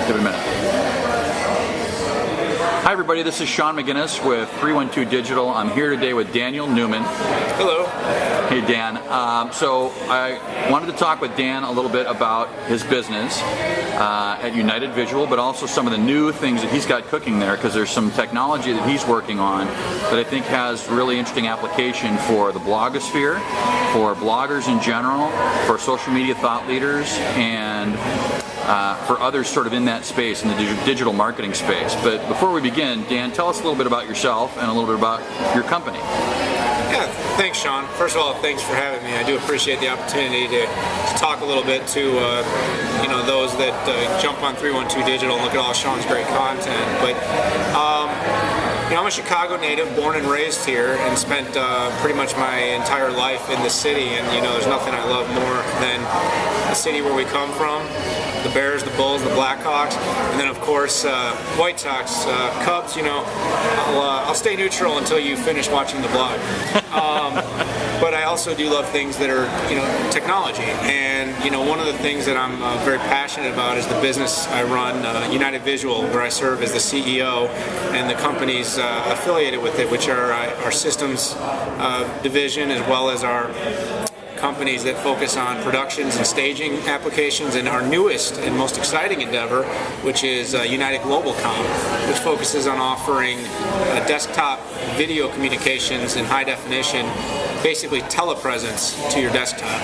Give it a minute. Hi everybody, this is Sean McGinnis with 312 Digital. I'm here today with Daniel Newman. Hello. Hey Dan. So I wanted to talk with Dan a little bit about his business at United Visual, but also some of the new things that he's got cooking there, because there's some technology that he's working on that I think has really interesting application for the blogosphere, for bloggers in general, for social media thought leaders, and for others sort of in that space, in the digital marketing space. But before we begin, Dan, tell us a little bit about yourself and a little bit about your company. Yeah, thanks, Sean. First of all, thanks for having me. I do appreciate the opportunity to talk a little bit to those that jump on 312 Digital and look at all Sean's great content. But I'm a Chicago native, born and raised here, and spent pretty much my entire life in the city. And there's nothing I love more than the city where we come from. The Bears, the Bulls, the Blackhawks, and then of course White Sox, Cubs. I'll stay neutral until you finish watching the blog. But I also do love things that are technology, and one of the things that I'm very passionate about is the business I run, United Visual, where I serve as the CEO, and the companies affiliated with it, which are our systems division, as well as our companies that focus on productions and staging applications, and our newest and most exciting endeavor, which is United Global Comm, which focuses on offering desktop video communications in high definition, basically telepresence to your desktop.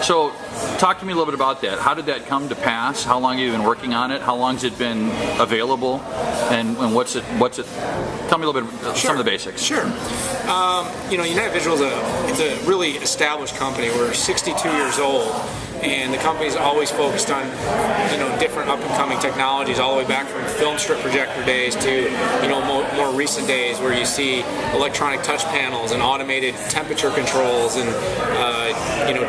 So talk to me a little bit about that. How did that come to pass? How long have you been working on it? How long has it been available? And what's it? Tell me a little bit some of the basics. Sure. United Visual is a really established company. We're 62 years old, and the company's always focused on different up and coming technologies, all the way back from film strip projector days to more recent days where you see electronic touch panels and automated temperature controls and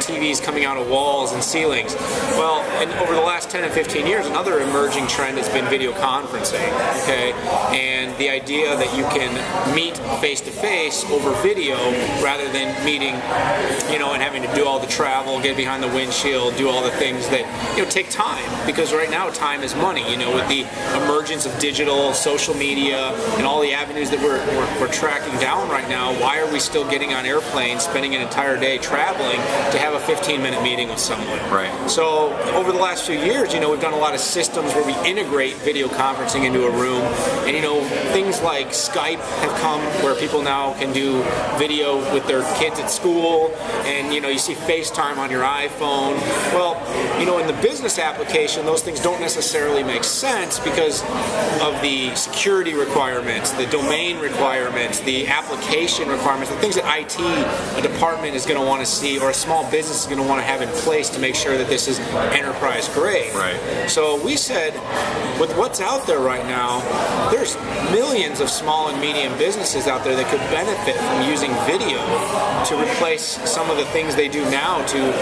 TVs coming out of walls and ceilings. Well, and over the last 10 and 15 years, another emerging trend has been video conferencing. Okay, and the idea that you can meet face to face over video rather than meeting, and having to do all the travel, get behind the windshield, do all the things that take time, because right now time is money. With the emergence of digital, social media, and all the avenues that we're tracking down right now, why are we still getting on airplanes, spending an entire day traveling to have a 15-minute meeting with someone? Right. So over the last few years, we've done a lot of systems where we integrate video conferencing into a room, and things like Skype have come where people now can do video with their kids at school, and you see FaceTime on your iPhone. Well, in the business application, those things don't necessarily make sense because of the security requirements, the domain requirements, the application requirements, the things that IT, a department, is going to want to see, or a small business is going to want to have in place to make sure that this is enterprise grade. Right. So we said, with what's out there right now, there's millions of small and medium businesses out there that could benefit from using video to replace some of the things they do now to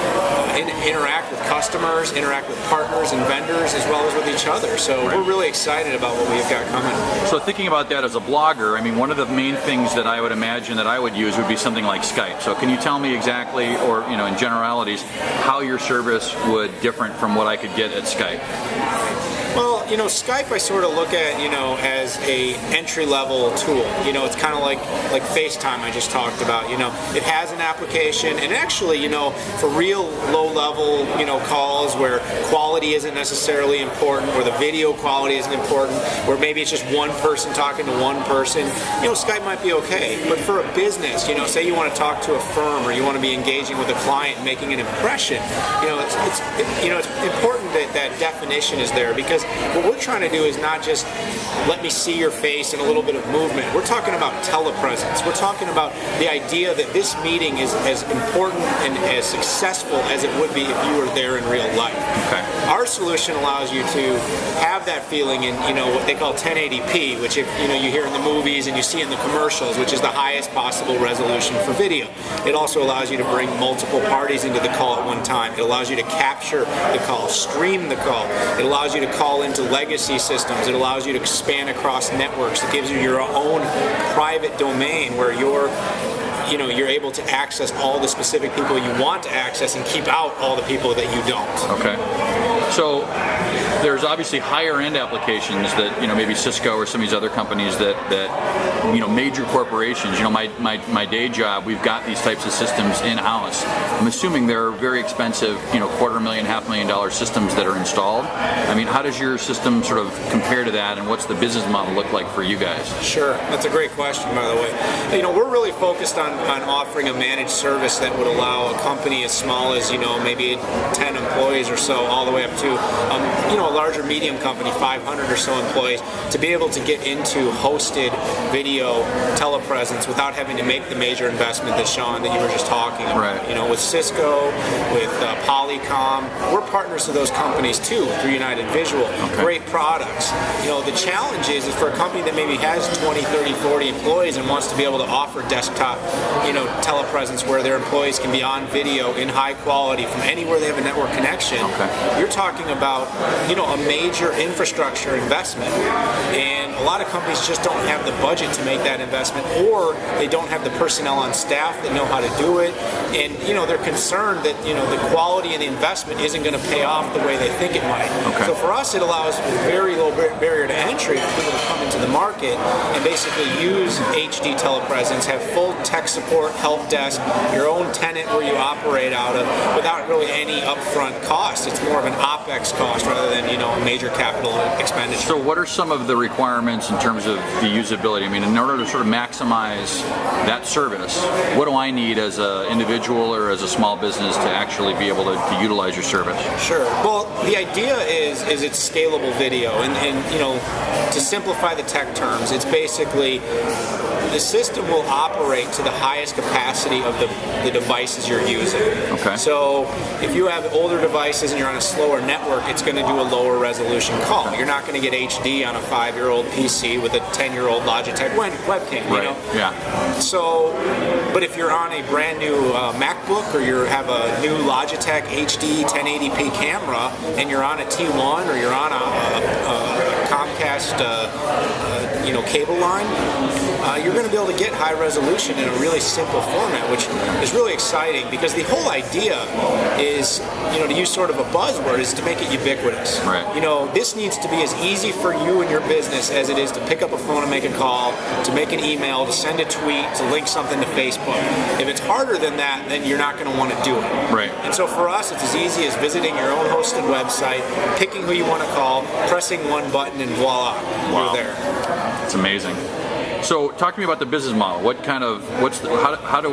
interact with customers, interact with partners and vendors, as well as with each other. So We're really excited about what we've got coming. So thinking about that as a blogger, one of the main things that I would imagine that I would use would be something like Skype. So can you tell me exactly, or in generalities, how your service would different from what I could get at Skype? Well, Skype I sort of look at, as a entry-level tool. It's kind of like FaceTime I just talked about. It has an application, and actually, for real low-level, calls where quality isn't necessarily important, where the video quality isn't important, where maybe it's just one person talking to one person, Skype might be okay. But for a business, say you want to talk to a firm, or you want to be engaging with a client and making an impression, it's important that that definition is there, because what we're trying to do is not just let me see your face and a little bit of movement. We're talking about telepresence. We're talking about the idea that this meeting is as important and as successful as it would be if you were there in real life. Okay. Our solution allows you to have that feeling in what they call 1080p, which you hear in the movies and you see in the commercials, which is the highest possible resolution for video. It also allows you to bring multiple parties into the call at one time. It allows you to capture the call, stream the call. It allows you to call into legacy systems. It allows you to span across networks. It gives you your own private domain where you're able to access all the specific people you want to access and keep out all the people that you don't. Okay. So there's obviously higher end applications that, maybe Cisco or some of these other companies that major corporations, my day job, we've got these types of systems in-house. I'm assuming they're very expensive, $250,000, $500,000 systems that are installed. I mean, how does your system sort of compare to that, and what's the business model look like for you guys? Sure, that's a great question, by the way. We're really focused on offering a managed service that would allow a company as small as, maybe 10 employees or so, all the way up to, a larger medium company, 500 or so employees, to be able to get into hosted video telepresence without having to make the major investment that Sean, that you were just talking about. Right. With Cisco, with Comm, we're partners to those companies too, through United Visual. Okay. Great products. The challenge is for a company that maybe has 20, 30, 40 employees and wants to be able to offer desktop, telepresence where their employees can be on video in high quality from anywhere they have a network connection. Okay. You're talking about, a major infrastructure investment, and a lot of companies just don't have the budget to make that investment, or they don't have the personnel on staff that know how to do it, and they're concerned that the quality and the investment isn't going to pay off the way they think it might. Okay. So for us, it allows very low barrier to entry for people to come into the market and basically use HD telepresence, have full tech support, help desk, your own tenant where you operate out of, without really any upfront cost. It's more of an OpEx cost rather than a major capital expenditure. So what are some of the requirements in terms of the usability? I mean, in order to sort of maximize that service, what do I need as an individual or as a small business to actually be able to utilize your service? Sure. Well, the idea is it's scalable video, and to simplify the tech terms, it's basically the system will operate to the highest capacity of the devices you're using. Okay. So if you have older devices and you're on a slower network, it's going to do a lower resolution call. You're not going to get HD on a 5-year-old PC with a 10-year-old Logitech webcam. Right. Yeah. So, but if you're on a brand new MacBook, or you have a new Logitech HD 1080p camera, and you're on a T1, or you're on a Comcast cable line, you're going to be able to get high resolution in a really simple format, which is really exciting, because the whole idea is, to use sort of a buzzword, is to make it ubiquitous. Right. This needs to be as easy for you and your business as it is to pick up a phone and make a call, to make an email, to send a tweet, to link something to Facebook. If it's harder than that, then you're not going to want to do it. Right. And so for us, it's as easy as visiting your own hosted website, picking who you want to call, pressing one button, and voila, Wow. you're there. It's amazing. So talk to me about the business model. How do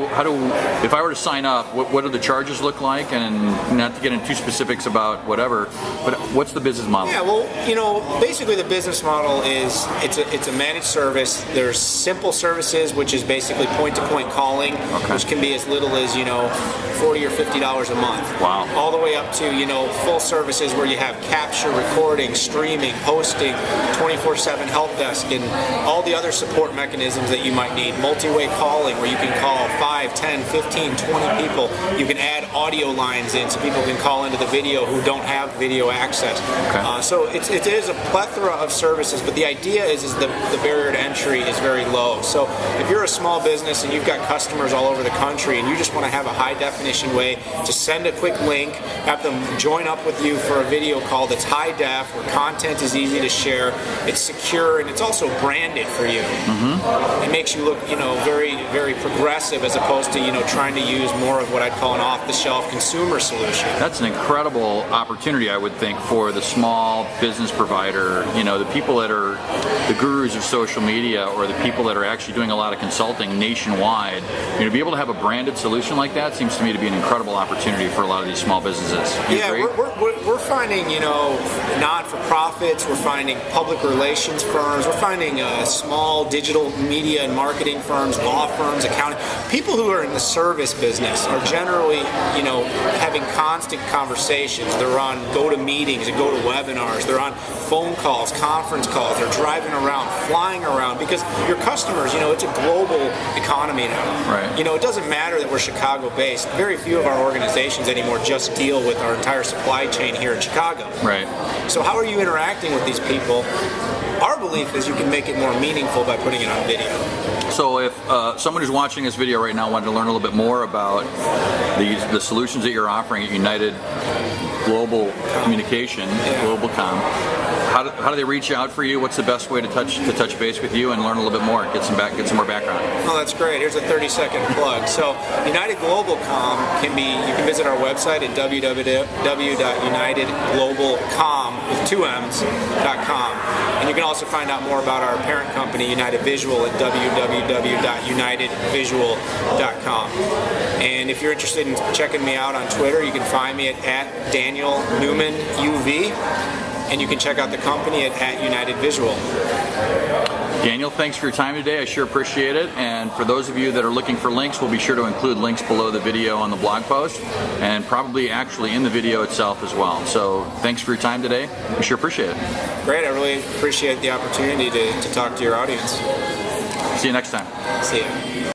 if I were to sign up, what do the charges look like? And not to get into too specifics about whatever, but what's the business model? Yeah, well, basically the business model is it's a managed service. There's simple services, which is basically point-to-point calling, which can be as little as $40 or $50 a month. Wow. All the way up to full services where you have capture, recording, streaming, hosting, 24/7 help desk, and all the other support mechanisms that you might need. Multi-way calling, where you can call 5, 10, 15, 20 people. You can add audio lines in so people can call into the video who don't have video access. Okay. So it is a plethora of services, but the idea is the barrier to entry is very low. So if you're a small business and you've got customers all over the country and you just want to have a high definition way to send a quick link, have them join up with you for a video call that's high def, where content is easy to share, it's secure, and it's also branded for you. Mm-hmm. It makes you look, very, very progressive, as opposed to, trying to use more of what I'd call an off-the-shelf consumer solution. That's an incredible opportunity, I would think, for the small business provider, the people that are the gurus of social media, or the people that are actually doing a lot of consulting nationwide. To be able to have a branded solution like that seems to me to be an incredible opportunity for a lot of these small businesses. We're finding, not-for-profits, we're finding public relations firms, we're finding small digital media and marketing firms, law firms, accounting. People who are in the service business are generally, having constant conversations. They're on go-to-meetings and go-to-webinars. They're on phone calls, conference calls. They're driving around, flying around, because your customers, it's a global economy now. Right. It doesn't matter that we're Chicago-based. Very few of our organizations anymore just deal with our entire supply chain here in Chicago. Right. So how are you interacting with these people? Our belief is you can make it more meaningful by putting it on video. So if someone who's watching this video right now wanted to learn a little bit more about the solutions that you're offering at United global communication, global comm. How do they reach out for you? What's the best way to touch base with you and learn a little bit more, get some more background? Oh, that's great. Here's a 30-second plug. So United Global Comm you can visit our website at www.unitedglobalcomm.com. And you can also find out more about our parent company, United Visual, at www.unitedvisual.com. And if you're interested in checking me out on Twitter, you can find me at Daniel Newman UV. And you can check out the company at United Visual. Daniel, thanks for your time today. I sure appreciate it. And for those of you that are looking for links, we'll be sure to include links below the video on the blog post and probably actually in the video itself as well. So thanks for your time today. We sure appreciate it. Great. I really appreciate the opportunity to talk to your audience. See you next time. See you.